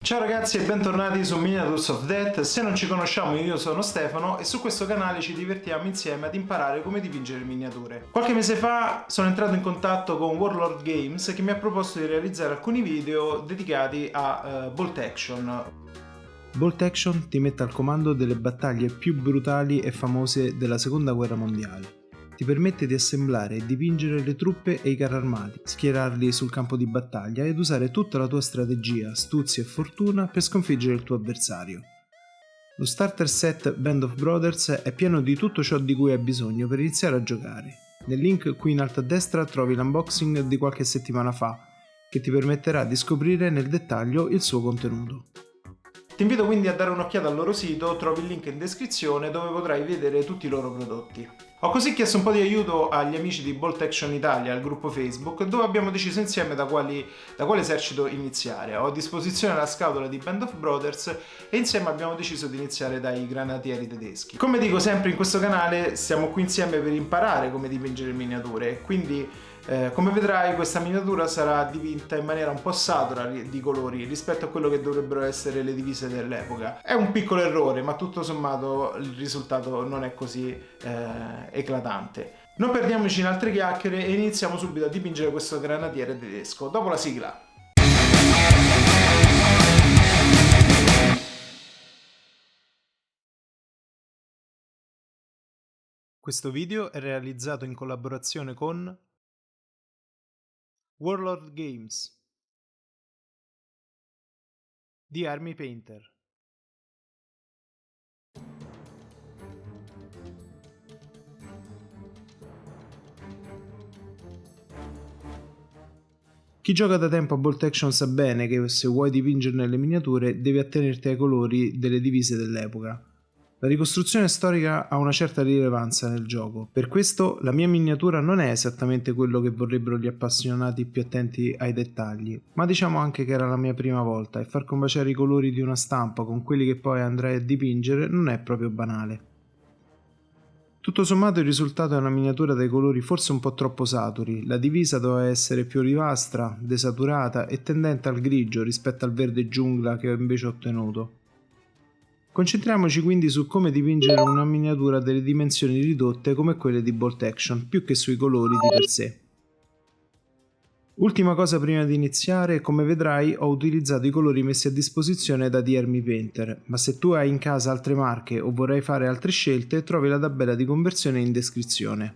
Ciao ragazzi e bentornati su Miniatures of Death. Se non ci conosciamo, io sono Stefano e su questo canale ci divertiamo insieme ad imparare come dipingere miniature. Qualche mese fa sono entrato in contatto con Warlord Games che mi ha proposto di realizzare alcuni video dedicati a Bolt Action. Bolt Action ti mette al comando delle battaglie più brutali e famose della seconda guerra mondiale. Ti permette di assemblare e dipingere le truppe e i carri armati, schierarli sul campo di battaglia ed usare tutta la tua strategia, astuzia e fortuna per sconfiggere il tuo avversario. Lo starter set Band of Brothers è pieno di tutto ciò di cui hai bisogno per iniziare a giocare. Nel link qui in alto a destra trovi l'unboxing di qualche settimana fa, che ti permetterà di scoprire nel dettaglio il suo contenuto. Ti invito quindi a dare un'occhiata al loro sito, trovi il link in descrizione dove potrai vedere tutti i loro prodotti. Ho così chiesto un po' di aiuto agli amici di Bolt Action Italia, al gruppo Facebook, dove abbiamo deciso insieme da quale esercito iniziare. Ho a disposizione la scatola di Band of Brothers e insieme abbiamo deciso di iniziare dai granatieri tedeschi. Come dico sempre in questo canale, siamo qui insieme per imparare come dipingere miniature, quindi come vedrai questa miniatura sarà dipinta in maniera un po' satura di colori rispetto a quello che dovrebbero essere le divise dell'epoca. È un piccolo errore, ma tutto sommato il risultato non è così eclatante. Non perdiamoci in altre chiacchiere e iniziamo subito a dipingere questo granatiere tedesco. Dopo la sigla. Questo video è realizzato in collaborazione con Warlord Games, The Army Painter. Chi gioca da tempo a Bolt Action sa bene che se vuoi dipingerne le miniature devi attenerti ai colori delle divise dell'epoca. La ricostruzione storica ha una certa rilevanza nel gioco, per questo la mia miniatura non è esattamente quello che vorrebbero gli appassionati più attenti ai dettagli, ma diciamo anche che era la mia prima volta e far combaciare i colori di una stampa con quelli che poi andrai a dipingere non è proprio banale. Tutto sommato il risultato è una miniatura dai colori forse un po' troppo saturi, la divisa doveva essere più olivastra, desaturata e tendente al grigio rispetto al verde giungla che ho invece ottenuto. Concentriamoci quindi su come dipingere una miniatura delle dimensioni ridotte come quelle di Bolt Action, più che sui colori di per sé. Ultima cosa prima di iniziare, come vedrai ho utilizzato i colori messi a disposizione da The Army Painter, ma se tu hai in casa altre marche o vorrai fare altre scelte trovi la tabella di conversione in descrizione.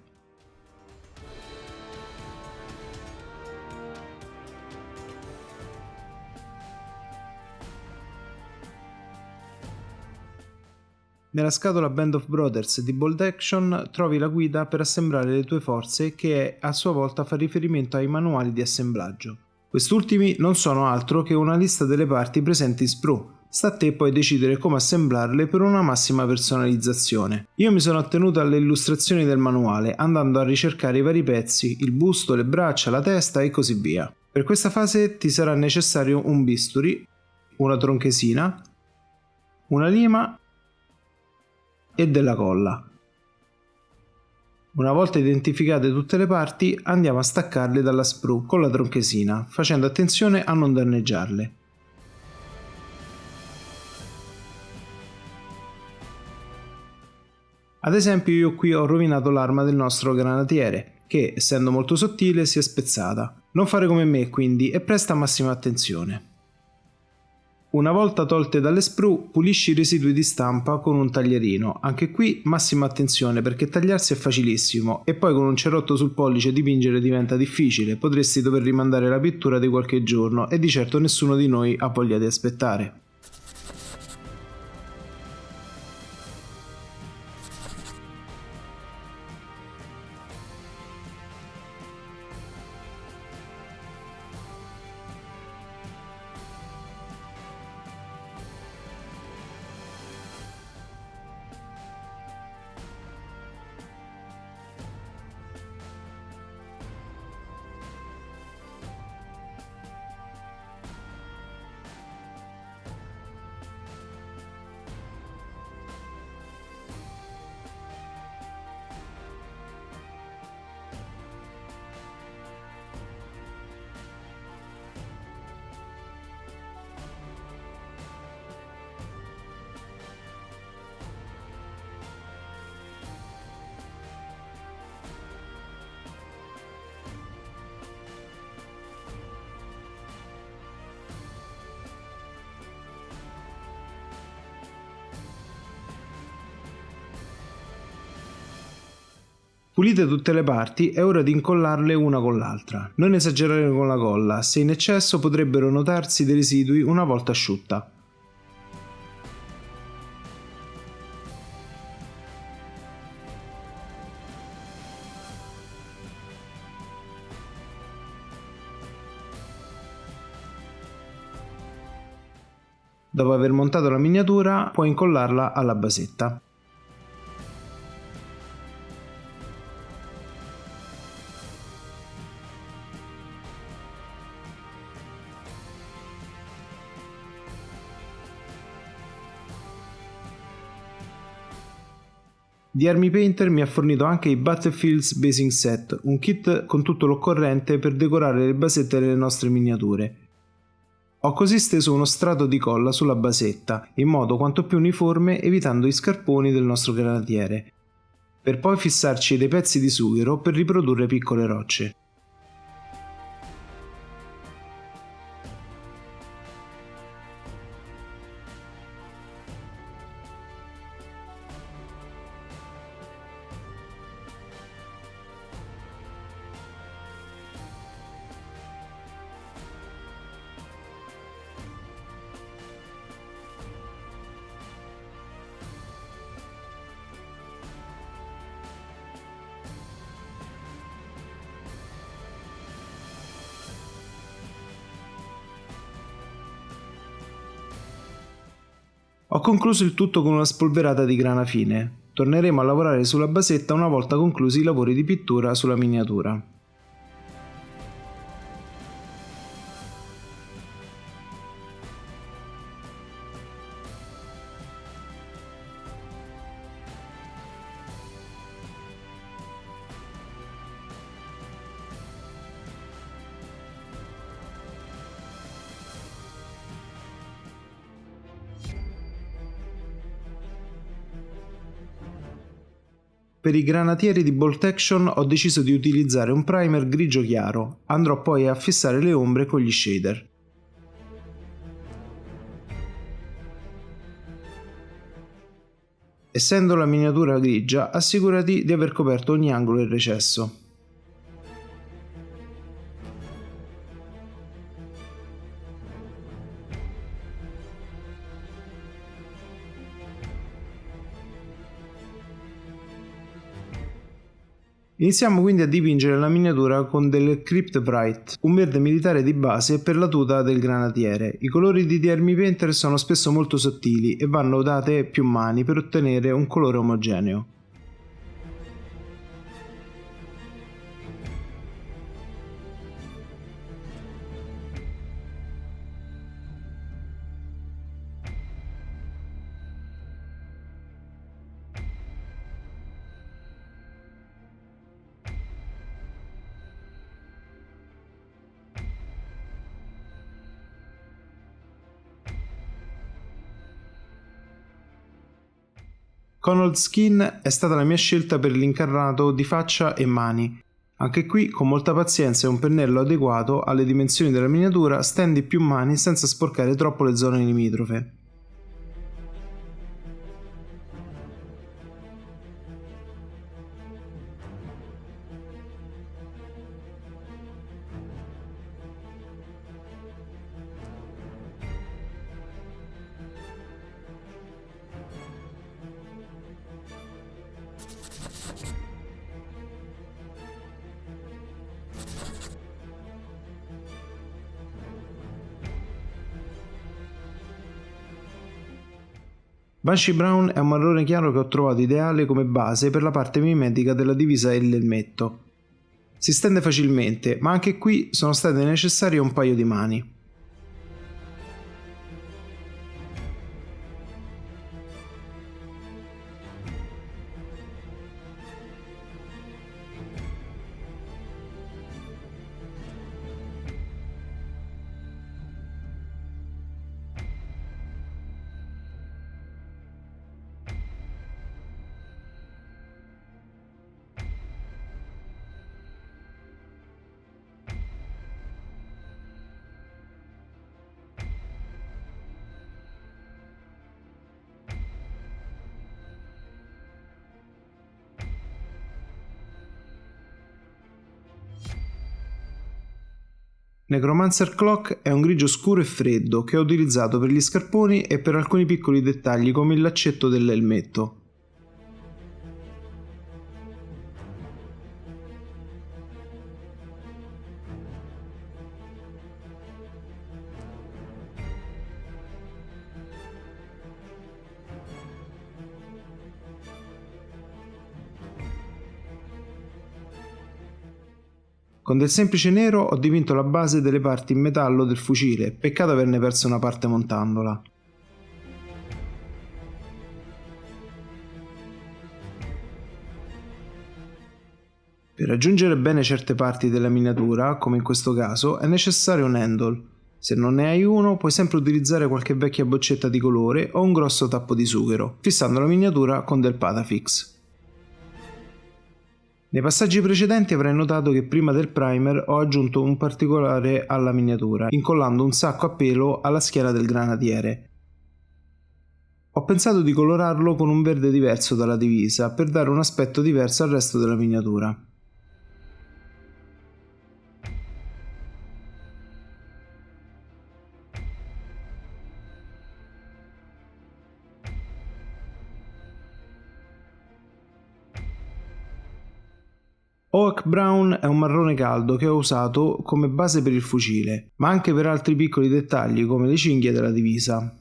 Nella scatola Band of Brothers di Bolt Action trovi la guida per assemblare le tue forze che a sua volta fa riferimento ai manuali di assemblaggio. Quest'ultimi non sono altro che una lista delle parti presenti in sprue. Sta a te poi decidere come assemblarle per una massima personalizzazione. Io mi sono attenuto alle illustrazioni del manuale andando a ricercare i vari pezzi, il busto, le braccia, la testa e così via. Per questa fase ti sarà necessario un bisturi, una tronchesina, una lima e della colla. Una volta identificate tutte le parti andiamo a staccarle dalla sprue con la tronchesina, facendo attenzione a non danneggiarle. Ad esempio io qui ho rovinato l'arma del nostro granatiere, che essendo molto sottile si è spezzata. Non fare come me quindi e presta massima attenzione. Una volta tolte dalle sprue, pulisci i residui di stampa con un taglierino. Anche qui massima attenzione perché tagliarsi è facilissimo e poi con un cerotto sul pollice dipingere diventa difficile, potresti dover rimandare la pittura di qualche giorno e di certo nessuno di noi ha voglia di aspettare. Pulite tutte le parti, è ora di incollarle una con l'altra. Non esagerare con la colla, se in eccesso potrebbero notarsi dei residui una volta asciutta. Dopo aver montato la miniatura, puoi incollarla alla basetta. The Army Painter mi ha fornito anche i Battlefields Basing Set, un kit con tutto l'occorrente per decorare le basette delle nostre miniature. Ho così steso uno strato di colla sulla basetta, in modo quanto più uniforme, evitando gli scarponi del nostro granatiere, per poi fissarci dei pezzi di sughero per riprodurre piccole rocce. Ho concluso il tutto con una spolverata di grana fine. Torneremo a lavorare sulla basetta una volta conclusi i lavori di pittura sulla miniatura. Per i granatieri di Bolt Action ho deciso di utilizzare un primer grigio chiaro, andrò poi a fissare le ombre con gli shader. Essendo la miniatura grigia, assicurati di aver coperto ogni angolo e recesso. Iniziamo quindi a dipingere la miniatura con del Crypt Bright, un verde militare di base per la tuta del granatiere. I colori di The Army Painter sono spesso molto sottili e vanno date più mani per ottenere un colore omogeneo. Connelled Skin è stata la mia scelta per l'incarnato di faccia e mani. Anche qui, con molta pazienza e un pennello adeguato alle dimensioni della miniatura, stendi più mani senza sporcare troppo le zone limitrofe. Banshee Brown è un marrone chiaro che ho trovato ideale come base per la parte mimetica della divisa e l'elmetto. Si stende facilmente, ma anche qui sono state necessarie un paio di mani. Necromancer Clock è un grigio scuro e freddo che ho utilizzato per gli scarponi e per alcuni piccoli dettagli come il laccetto dell'elmetto. Con del semplice nero ho dipinto la base delle parti in metallo del fucile, peccato averne perso una parte montandola. Per raggiungere bene certe parti della miniatura, come in questo caso, è necessario un handle. Se non ne hai uno, puoi sempre utilizzare qualche vecchia boccetta di colore o un grosso tappo di sughero, fissando la miniatura con del Patafix. Nei passaggi precedenti avrai notato che prima del primer ho aggiunto un particolare alla miniatura, incollando un sacco a pelo alla schiena del granatiere. Ho pensato di colorarlo con un verde diverso dalla divisa per dare un aspetto diverso al resto della miniatura. Oak Brown è un marrone caldo che ho usato come base per il fucile, ma anche per altri piccoli dettagli come le cinghie della divisa.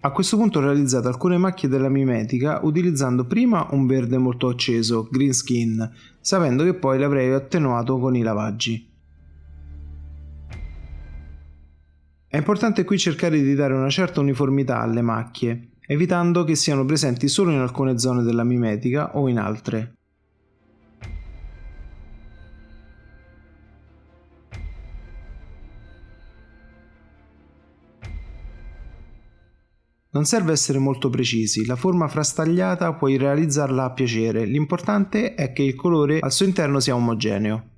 A questo punto ho realizzato alcune macchie della mimetica utilizzando prima un verde molto acceso, green skin, sapendo che poi l'avrei attenuato con i lavaggi. È importante qui cercare di dare una certa uniformità alle macchie, evitando che siano presenti solo in alcune zone della mimetica o in altre. Non serve essere molto precisi, la forma frastagliata puoi realizzarla a piacere, l'importante è che il colore al suo interno sia omogeneo.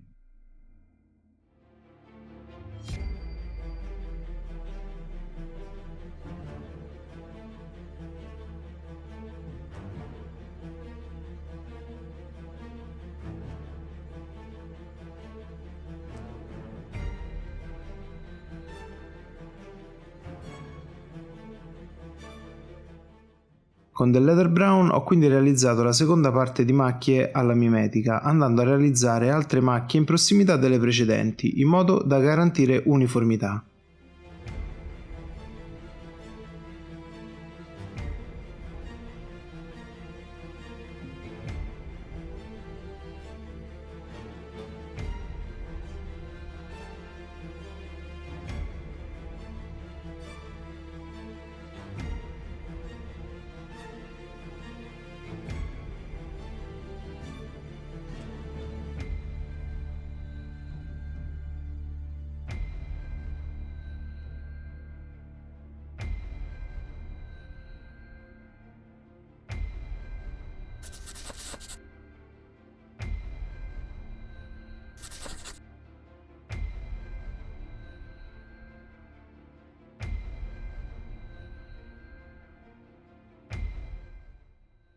Con del Leather Brown ho quindi realizzato la seconda parte di macchie alla mimetica, andando a realizzare altre macchie in prossimità delle precedenti, in modo da garantire uniformità.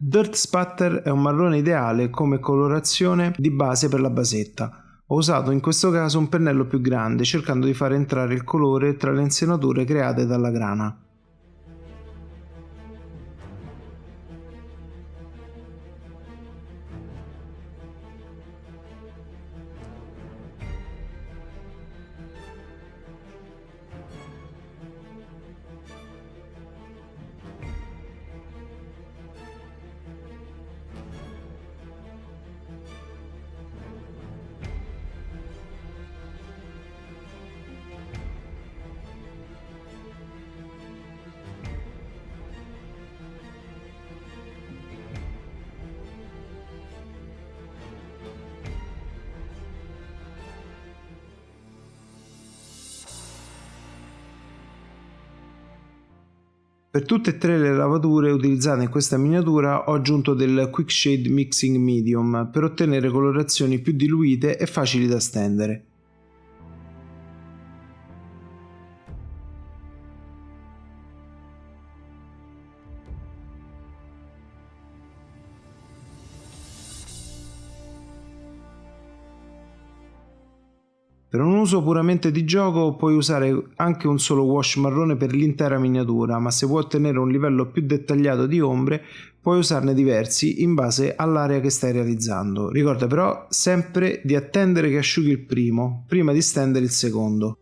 Dirt Spatter è un marrone ideale come colorazione di base per la basetta. Ho usato in questo caso un pennello più grande, cercando di far entrare il colore tra le insenature create dalla grana. Per tutte e tre le lavature utilizzate in questa miniatura ho aggiunto del Quick Shade Mixing Medium per ottenere colorazioni più diluite e facili da stendere. Per un uso puramente di gioco puoi usare anche un solo wash marrone per l'intera miniatura, ma se vuoi ottenere un livello più dettagliato di ombre puoi usarne diversi in base all'area che stai realizzando. Ricorda però sempre di attendere che asciughi il primo, prima di stendere il secondo.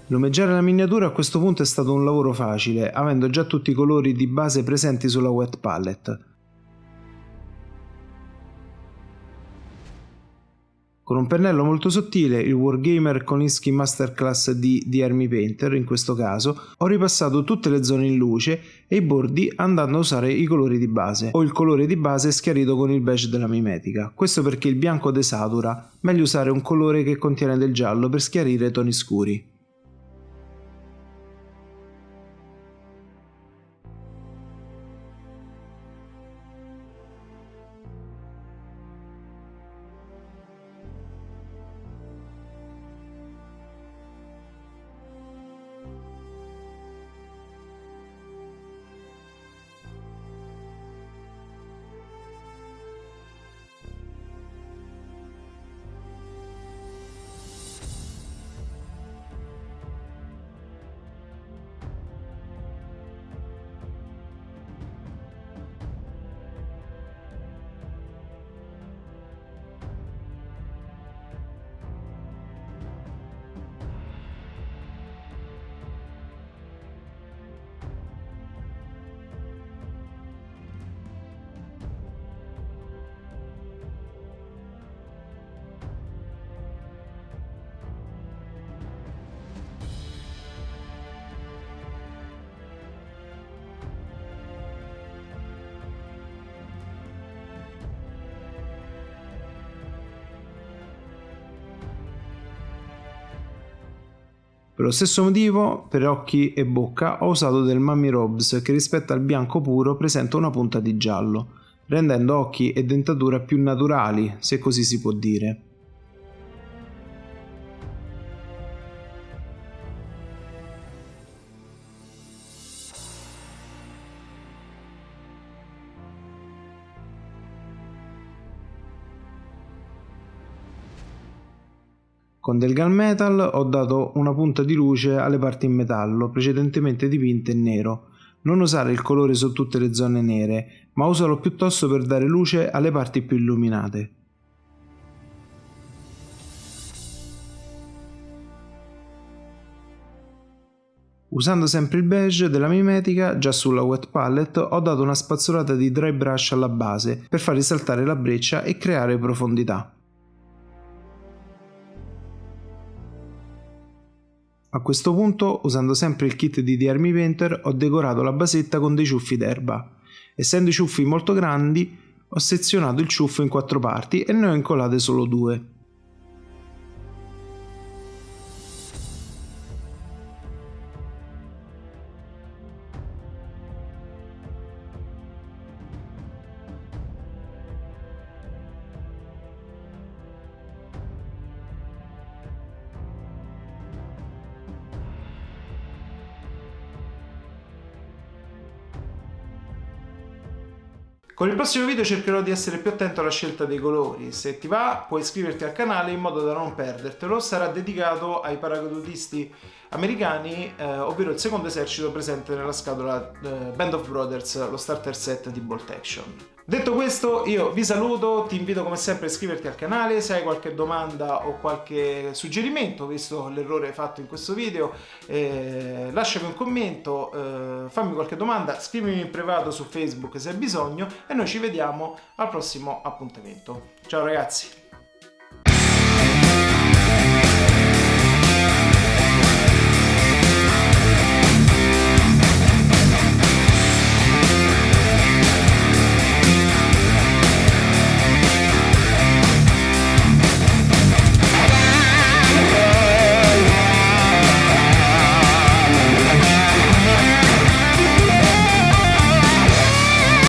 Lumeggiare la miniatura a questo punto è stato un lavoro facile, avendo già tutti i colori di base presenti sulla wet palette. Con un pennello molto sottile, il Wargamer Kolinsky Masterclass di Army Painter, in questo caso, ho ripassato tutte le zone in luce e i bordi andando a usare i colori di base, o il colore di base schiarito con il beige della mimetica. Questo perché il bianco desatura, meglio usare un colore che contiene del giallo per schiarire toni scuri. Per lo stesso motivo, per occhi e bocca ho usato del Mummy Robs che rispetto al bianco puro presenta una punta di giallo, rendendo occhi e dentatura più naturali, se così si può dire. Con del gunmetal ho dato una punta di luce alle parti in metallo precedentemente dipinte in nero. Non usare il colore su tutte le zone nere, ma usalo piuttosto per dare luce alle parti più illuminate. Usando sempre il beige della mimetica, già sulla wet palette ho dato una spazzolata di dry brush alla base per far risaltare la breccia e creare profondità. A questo punto, usando sempre il kit di The Army Painter, ho decorato la basetta con dei ciuffi d'erba. Essendo i ciuffi molto grandi, ho sezionato il ciuffo in 4 parti e ne ho incollate solo 2. Con il prossimo video cercherò di essere più attento alla scelta dei colori. Se ti va, puoi iscriverti al canale in modo da non perdertelo. Sarà dedicato ai paracadutisti americani, ovvero il secondo esercito presente nella scatola Band of Brothers, lo starter set di Bolt Action. Detto questo, io vi saluto, ti invito come sempre a iscriverti al canale. Se hai qualche domanda o qualche suggerimento, visto l'errore fatto in questo video, lasciami un commento, fammi qualche domanda, scrivimi in privato su Facebook se hai bisogno e noi ci vediamo al prossimo appuntamento. Ciao ragazzi!